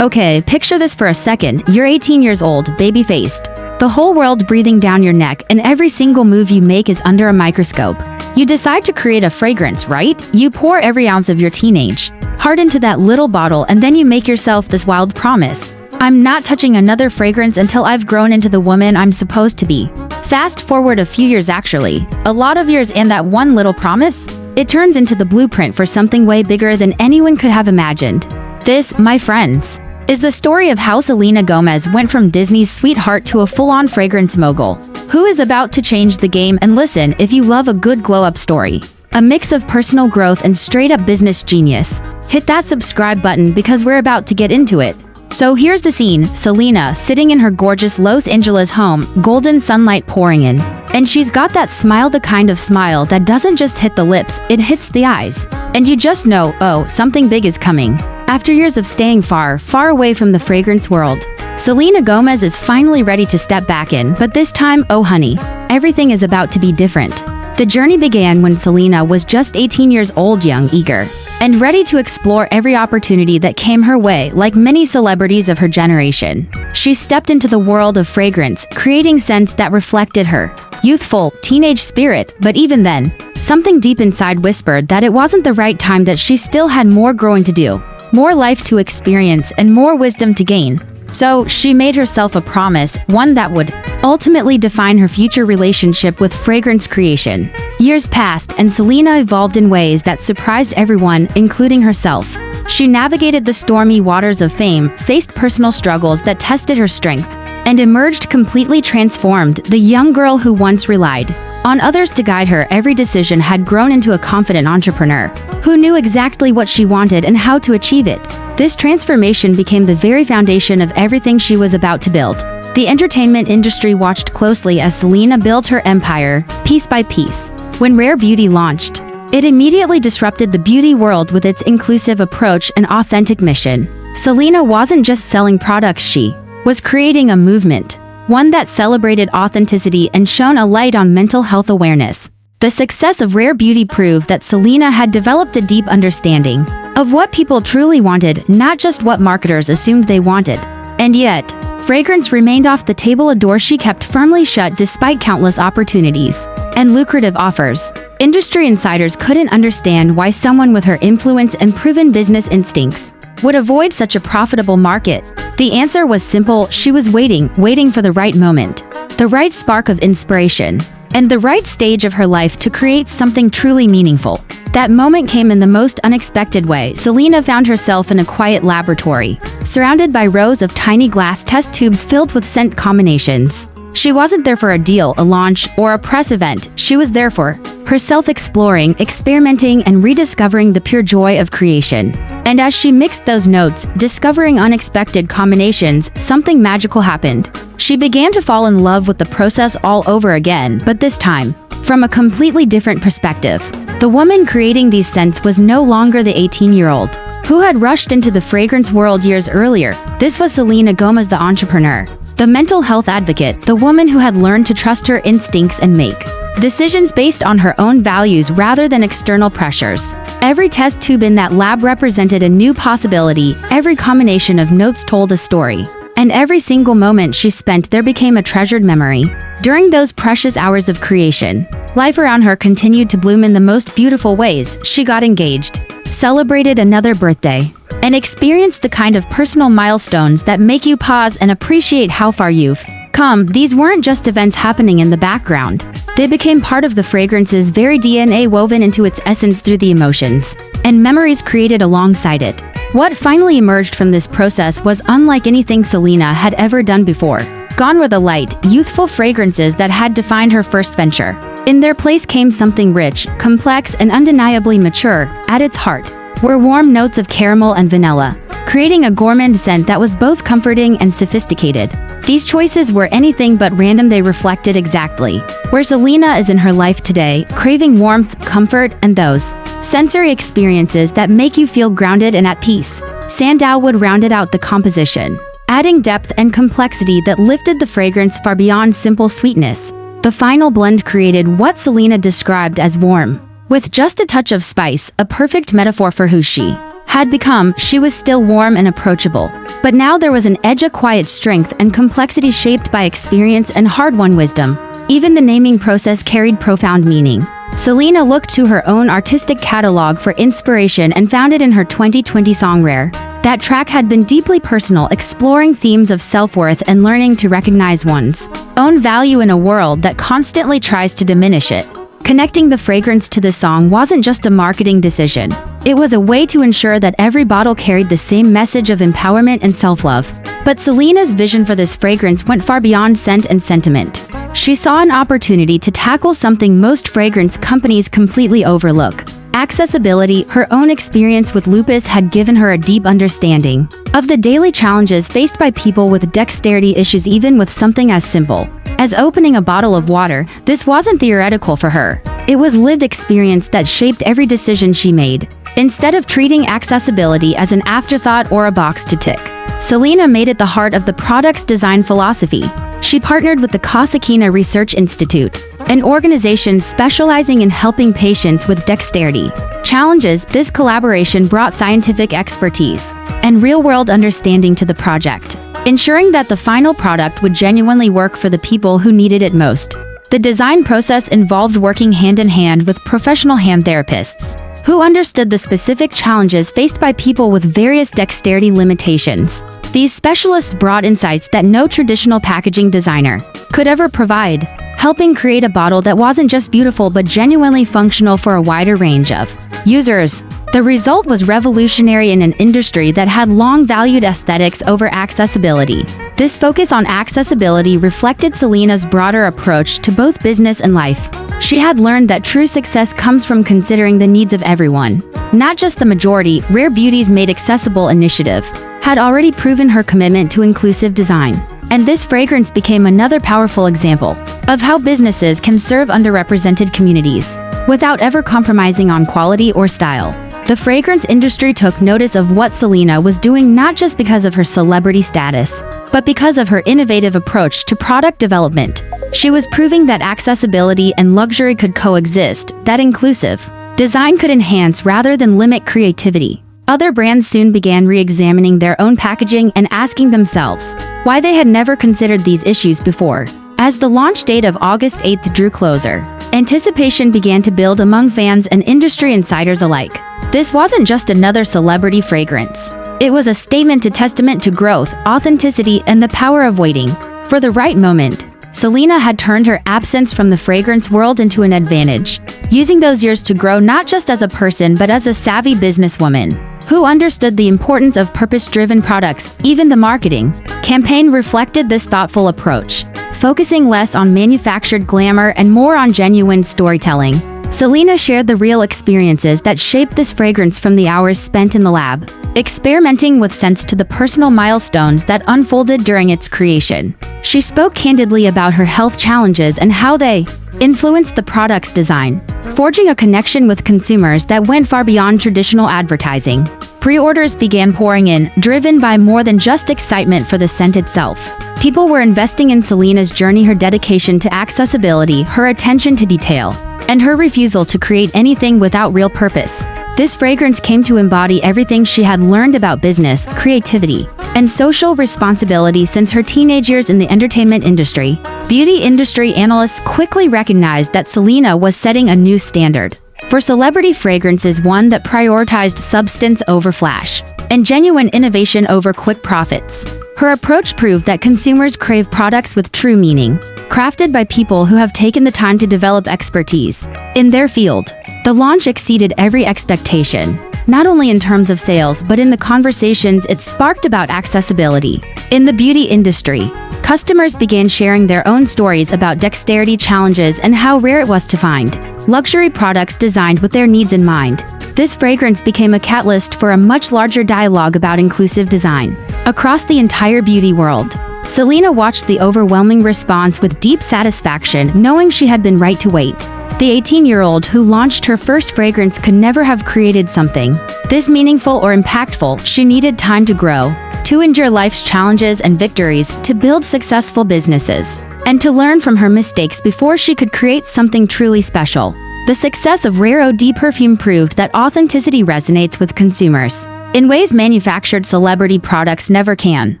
Okay, picture this for a second. You're 18 years old, baby-faced. The whole world breathing down your neck, and every single move you make is under a microscope. You decide to create a fragrance, right? You pour every ounce of your teenage heart into that little bottle, and then you make yourself this wild promise. I'm not touching another fragrance until I've grown into the woman I'm supposed to be. Fast forward a few years actually. A lot of years, and that one little promise? It turns into the blueprint for something way bigger than anyone could have imagined. This, my friends, is the story of how Selena Gomez went from Disney's sweetheart to a full-on fragrance mogul, who is about to change the game. And listen, if you love a good glow-up story, a mix of personal growth and straight-up business genius, hit that subscribe button because we're about to get into it. So here's the scene. Selena, sitting in her gorgeous Los Angeles home, golden sunlight pouring in. And she's got that smile, the kind of smile that doesn't just hit the lips, it hits the eyes. And you just know, oh, something big is coming. After years of staying far, far away from the fragrance world, Selena Gomez is finally ready to step back in, but this time, oh honey, everything is about to be different. The journey began when Selena was just 18 years old, young, eager, and ready to explore every opportunity that came her way. Like many celebrities of her generation, she stepped into the world of fragrance, creating scents that reflected her youthful, teenage spirit. But even then, something deep inside whispered that it wasn't the right time, that she still had more growing to do, more life to experience, and more wisdom to gain. So she made herself a promise, one that would ultimately define her future relationship with fragrance creation. Years passed, and Selena evolved in ways that surprised everyone, including herself. She navigated the stormy waters of fame, faced personal struggles that tested her strength, and emerged completely transformed. The young girl who once relied on others to guide her every decision had grown into a confident entrepreneur who knew exactly what she wanted and how to achieve it. This transformation became the very foundation of everything she was about to build. The entertainment industry watched closely as Selena built her empire, piece by piece. When Rare Beauty launched, it immediately disrupted the beauty world with its inclusive approach and authentic mission. Selena wasn't just selling products, she was creating a movement, one that celebrated authenticity and shone a light on mental health awareness. The success of Rare Beauty proved that Selena had developed a deep understanding of what people truly wanted, not just what marketers assumed they wanted. And yet, fragrance remained off the table, a door she kept firmly shut despite countless opportunities and lucrative offers. Industry insiders couldn't understand why someone with her influence and proven business instincts would avoid such a profitable market. The answer was simple: she was waiting for the right moment, the right spark of inspiration, and the right stage of her life to create something truly meaningful. That moment came in the most unexpected way. Selena found herself in a quiet laboratory, surrounded by rows of tiny glass test tubes filled with scent combinations. She wasn't there for a deal, a launch, or a press event. She was there for herself, exploring, experimenting, and rediscovering the pure joy of creation. And as she mixed those notes, discovering unexpected combinations, something magical happened. She began to fall in love with the process all over again, but this time, from a completely different perspective. The woman creating these scents was no longer the 18-year-old who had rushed into the fragrance world years earlier. This was Selena Gomez, the entrepreneur, the mental health advocate, the woman who had learned to trust her instincts and make decisions based on her own values rather than external pressures. Every test tube in that lab represented a new possibility, every combination of notes told a story, and every single moment she spent there became a treasured memory. During those precious hours of creation, life around her continued to bloom in the most beautiful ways. She got engaged, celebrated another birthday, and experienced the kind of personal milestones that make you pause and appreciate how far you've come. These weren't just events happening in the background. They became part of the fragrance's very DNA, woven into its essence through the emotions and memories created alongside it. What finally emerged from this process was unlike anything Selena had ever done before. Gone were the light, youthful fragrances that had defined her first venture. In their place came something rich, complex, and undeniably mature. At its heart were warm notes of caramel and vanilla, creating a gourmand scent that was both comforting and sophisticated. These choices were anything but random. They reflected exactly where Selena is in her life today, craving warmth, comfort, and those sensory experiences that make you feel grounded and at peace. Sandalwood rounded out the composition, adding depth and complexity that lifted the fragrance far beyond simple sweetness. The final blend created what Selena described as warm, with just a touch of spice, a perfect metaphor for who she had become, she was still warm and approachable. But now there was an edge of quiet strength and complexity shaped by experience and hard-won wisdom. Even the naming process carried profound meaning. Selena looked to her own artistic catalog for inspiration and found it in her 2020 song Rare. That track had been deeply personal, exploring themes of self-worth and learning to recognize one's own value in a world that constantly tries to diminish it. Connecting the fragrance to the song wasn't just a marketing decision. It was a way to ensure that every bottle carried the same message of empowerment and self-love. But Selena's vision for this fragrance went far beyond scent and sentiment. She saw an opportunity to tackle something most fragrance companies completely overlook: accessibility. Her own experience with lupus had given her a deep understanding of the daily challenges faced by people with dexterity issues. Even with something as simple as opening a bottle of water, this wasn't theoretical for her. It was lived experience that shaped every decision she made. Instead of treating accessibility as an afterthought or a box to tick, Selena made it the heart of the product's design philosophy. She partnered with the Corsicana Research Institute, an organization specializing in helping patients with dexterity challenges. This collaboration brought scientific expertise and real-world understanding to the project, ensuring that the final product would genuinely work for the people who needed it most. The design process involved working hand-in-hand with professional hand therapists who understood the specific challenges faced by people with various dexterity limitations. These specialists brought insights that no traditional packaging designer could ever provide, helping create a bottle that wasn't just beautiful but genuinely functional for a wider range of users. The result was revolutionary in an industry that had long valued aesthetics over accessibility. This focus on accessibility reflected Selena's broader approach to both business and life. She had learned that true success comes from considering the needs of everyone, not just the majority. Rare Beauty's Made Accessible initiative had already proven her commitment to inclusive design, and this fragrance became another powerful example of how businesses can serve underrepresented communities without ever compromising on quality or style. The fragrance industry took notice of what Selena was doing, not just because of her celebrity status, but because of her innovative approach to product development. She was proving that accessibility and luxury could coexist, that inclusive design could enhance rather than limit creativity. Other brands soon began re-examining their own packaging and asking themselves why they had never considered these issues before. As the launch date of August 8th drew closer, anticipation began to build among fans and industry insiders alike. This wasn't just another celebrity fragrance. It was a testament to growth, authenticity, and the power of waiting for the right moment. Selena had turned her absence from the fragrance world into an advantage, using those years to grow not just as a person but as a savvy businesswoman who understood the importance of purpose-driven products. Even the marketing campaign reflected this thoughtful approach, focusing less on manufactured glamour and more on genuine storytelling. Selena shared the real experiences that shaped this fragrance, from the hours spent in the lab, experimenting with scents, to the personal milestones that unfolded during its creation. She spoke candidly about her health challenges and how they influenced the product's design, forging a connection with consumers that went far beyond traditional advertising. Pre-orders began pouring in, driven by more than just excitement for the scent itself. People were investing in Selena's journey, her dedication to accessibility, her attention to detail, and her refusal to create anything without real purpose. This fragrance came to embody everything she had learned about business, creativity, and social responsibility since her teenage years in the entertainment industry. Beauty industry analysts quickly recognized that Selena was setting a new standard for celebrity fragrances, one that prioritized substance over flash and genuine innovation over quick profits. Her approach proved that consumers crave products with true meaning, crafted by people who have taken the time to develop expertise in their field. The launch exceeded every expectation, not only in terms of sales but in the conversations it sparked about accessibility. In the beauty industry, customers began sharing their own stories about dexterity challenges and how rare it was to find luxury products designed with their needs in mind. This fragrance became a catalyst for a much larger dialogue about inclusive design across the entire beauty world. Selena watched the overwhelming response with deep satisfaction, knowing she had been right to wait. The 18-year-old who launched her first fragrance could never have created something this meaningful or impactful. She needed time to grow, to endure life's challenges and victories, to build successful businesses, and to learn from her mistakes before she could create something truly special. The success of Rare Eau de Perfume proved that authenticity resonates with consumers. in ways manufactured celebrity products never can.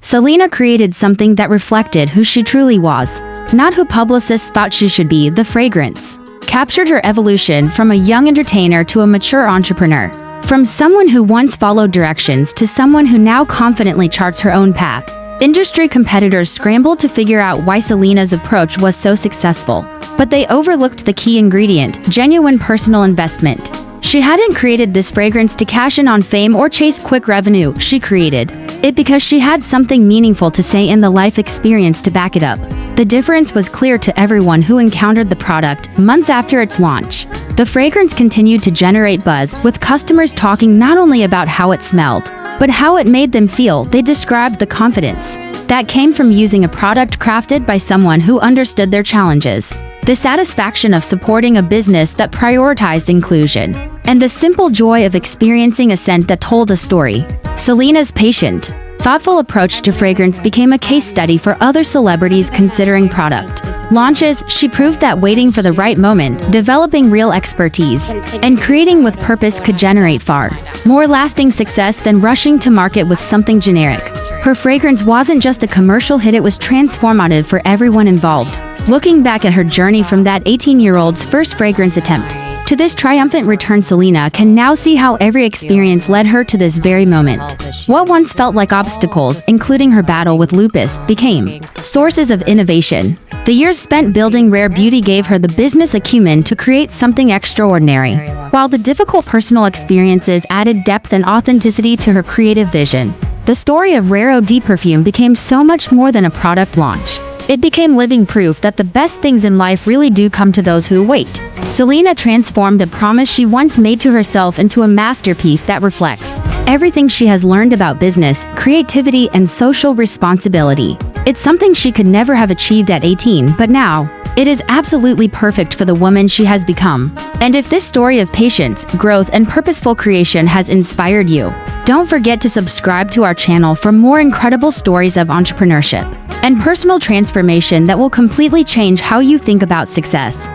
Selena created something that reflected who she truly was, not who publicists thought she should be. The fragrance captured her evolution from a young entertainer to a mature entrepreneur, from someone who once followed directions to someone who now confidently charts her own path. Industry competitors scrambled to figure out why Selena's approach was so successful, but they overlooked the key ingredient: genuine personal investment. She hadn't created this fragrance to cash in on fame or chase quick revenue. She created it because she had something meaningful to say and the life experience to back it up. The difference was clear to everyone who encountered the product months after its launch. The fragrance continued to generate buzz, with customers talking not only about how it smelled, but how it made them feel. They described the confidence that came from using a product crafted by someone who understood their challenges, the satisfaction of supporting a business that prioritized inclusion, and the simple joy of experiencing a scent that told a story. Selena's patient, thoughtful approach to fragrance became a case study for other celebrities considering product launches. She proved that waiting for the right moment, developing real expertise, and creating with purpose could generate far more lasting success than rushing to market with something generic. Her fragrance wasn't just a commercial hit, it was transformative for everyone involved. Looking back at her journey from that 18-year-old's first fragrance attempt to this triumphant return, Selena can now see how every experience led her to this very moment. What once felt like obstacles, including her battle with lupus, became sources of innovation. The years spent building rare beauty gave her the business acumen to create something extraordinary, while the difficult personal experiences added depth and authenticity to her creative vision. The story of Rare Eau perfume became so much more than a product launch. It became living proof that the best things in life really do come to those who wait. Selena transformed a promise she once made to herself into a masterpiece that reflects everything she has learned about business, creativity, and social responsibility. It's something she could never have achieved at 18, but now, it is absolutely perfect for the woman she has become. And if this story of patience, growth, and purposeful creation has inspired you, don't forget to subscribe to our channel for more incredible stories of entrepreneurship and personal transformation that will completely change how you think about success.